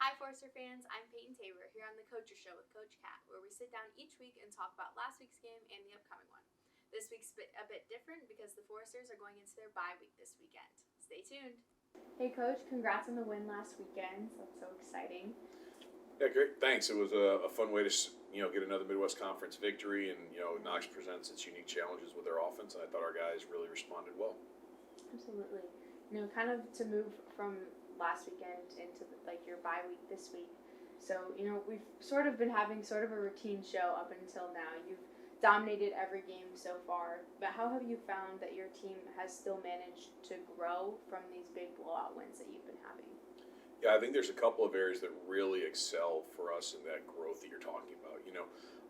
Hi, Forster fans. I'm Paityn Tabor here on the Coacher Show with Coach Kat, where we sit down each week and talk about last week's game and the upcoming one. This week's a bit different because the Foresters are going into their bye week this weekend. Stay tuned. Hey, Coach. Congrats on the win last weekend. That's so exciting. Yeah, great. Thanks. It was a fun way to get another Midwest Conference victory, and Knox presents its unique challenges with their offense, and I thought our guys really responded well. Absolutely. Kind of to move from last weekend into your bye week this week. So we've sort of been having sort of a routine show up until now. You've dominated every game so far, but how have you found that your team has still managed to grow from these big blowout wins that you've been having? Yeah, I think there's a couple of areas that really excel for us in that growth that you're talking about.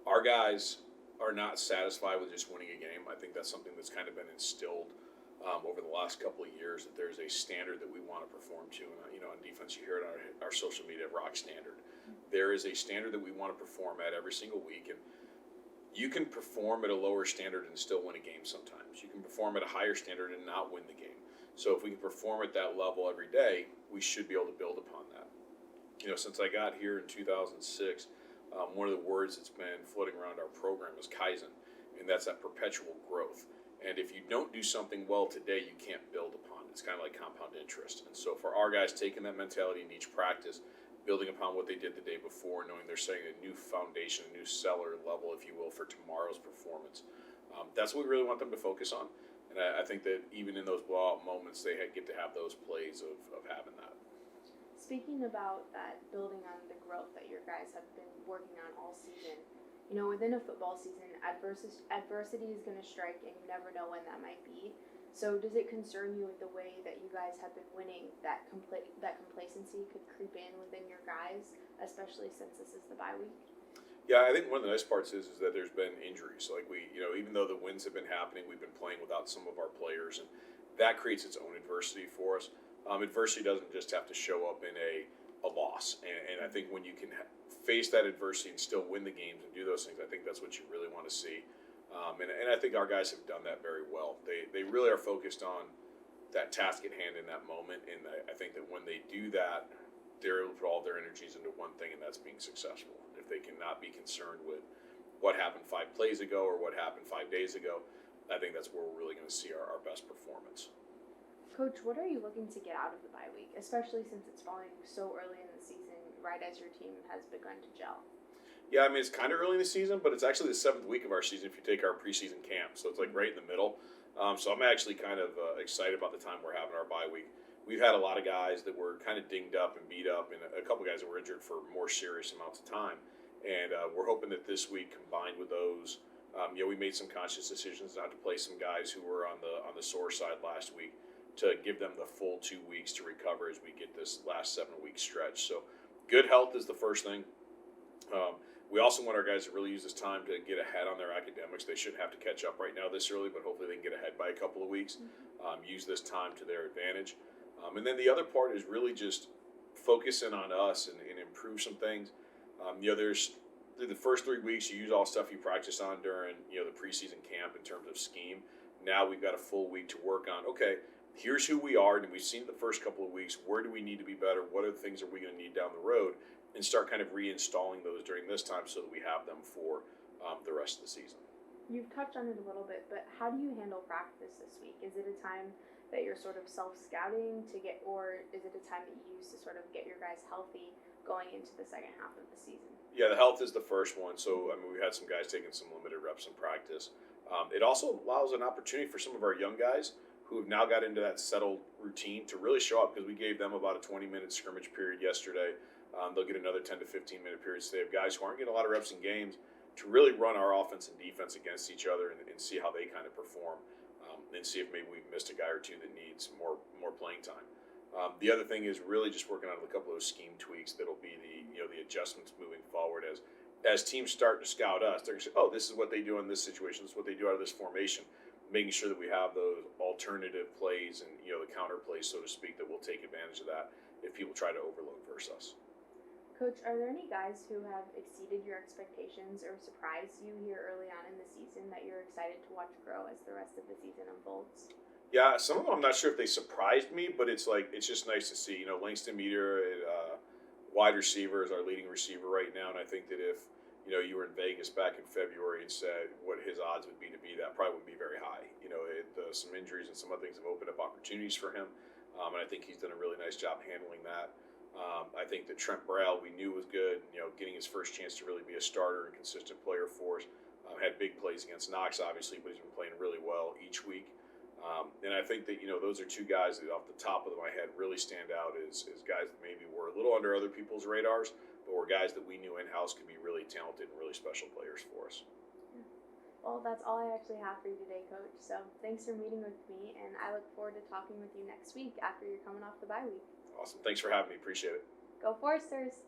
Our guys are not satisfied with just winning a game. I think that's something that's kind of been instilled over the last couple of years, that there's a standard that we want to perform to. And, on defense, you hear it on our social media, rock standard. There is a standard that we want to perform at every single week. And you can perform at a lower standard and still win a game sometimes. You can perform at a higher standard and not win the game. So if we can perform at that level every day, we should be able to build upon that. Since I got here in 2006, one of the words that's been floating around our program is Kaizen, and that's that perpetual growth. And if you don't do something well today, you can't build upon it. It's kind of like compound interest. And so for our guys, taking that mentality in each practice, building upon what they did the day before, knowing they're setting a new foundation, a new cellar level, if you will, for tomorrow's performance, that's what we really want them to focus on. And I think that even in those blowout moments, they get to have those plays of having that. Speaking about that, building on the growth that your guys have been working on all season, within a football season, adversity is going to strike, and you never know when that might be. So does it concern you with the way that you guys have been winning, that complacency could creep in within your guys, especially since this is the bye week? Yeah, I think one of the nice parts is that there's been injuries. Like even though the wins have been happening, we've been playing without some of our players, and that creates its own adversity for us. Adversity doesn't just have to show up in a loss, and I think when you can face that adversity and still win the games and do those things, I think that's what you really want to see. And I think our guys have done that very well. They really are focused on that task at hand in that moment, and I think that when they do that, they're able to put all their energies into one thing, and that's being successful. If they cannot be concerned with what happened 5 plays ago or what happened 5 days ago, I think that's where we're really going to see our best performance. Coach, what are you looking to get out of the bye week, especially since it's falling so early in the season, right as your team has begun to gel? Yeah, I mean, it's kind of early in the season, but it's actually the 7th week of our season if you take our preseason camp. So it's like right in the middle. So I'm actually kind of excited about the time we're having our bye week. We've had a lot of guys that were kind of dinged up and beat up, and a couple guys that were injured for more serious amounts of time. And we're hoping that this week, combined with those, we made some conscious decisions not to play some guys who were on the sore side last week, to give them the full 2 weeks to recover as we get this last 7-week stretch. So good health is the first thing. We also want our guys to really use this time to get ahead on their academics. They shouldn't have to catch up right now this early, but hopefully they can get ahead by a couple of weeks. Use this time to their advantage. And then the other part is really just focusing on us and improve some things. There's the first 3 weeks you use all stuff you practiced on during the preseason camp in terms of scheme. Now we've got a full week to work on. Okay, here's who we are, and we've seen the first couple of weeks. Where do we need to be better? What are the things that we're going to need down the road? And start kind of reinstalling those during this time so that we have them for the rest of the season. You've touched on it a little bit, but how do you handle practice this week? Is it a time that you're sort of self-scouting or is it a time that you use to sort of get your guys healthy going into the second half of the season? Yeah, the health is the first one. So, we had some guys taking some limited reps in practice. It also allows an opportunity for some of our young guys who have now got into that settled routine to really show up, because we gave them about a 20-minute scrimmage period yesterday. They'll get another 10 to 15-minute periods. So they have guys who aren't getting a lot of reps in games to really run our offense and defense against each other and see how they kind of perform, and see if maybe we've missed a guy or two that needs more playing time. The other thing is really just working on a couple of those scheme tweaks that'll be the adjustments moving forward as teams start to scout us. They're going to say, oh, this is what they do in this situation. This is what they do out of this formation. Making sure that we have those alternative plays and the counter plays, so to speak, that will take advantage of that if people try to overload versus us. Coach, are there any guys who have exceeded your expectations or surprised you here early on in the season that you're excited to watch grow as the rest of the season unfolds? Yeah, some of them I'm not sure if they surprised me, but it's just nice to see. Langston Meter at wide receiver is our leading receiver right now, and I think that if you were in Vegas back in February and said what his odds would be to be that, probably wouldn't be very high. Some injuries and some other things have opened up opportunities for him, and I think he's done a really nice job handling that. I think that Trent Braille we knew was good. Getting his first chance to really be a starter and consistent player for us. Had big plays against Knox, obviously, but he's been playing really well each week. And I think that those are two guys that off the top of my head really stand out as guys that maybe were a little under other people's radars, but were guys that we knew in-house could be really talented and really special players for us. Well, that's all I actually have for you today, Coach. So thanks for meeting with me, and I look forward to talking with you next week after you're coming off the bye week. Awesome. Thanks for having me. Appreciate it. Go Foresters!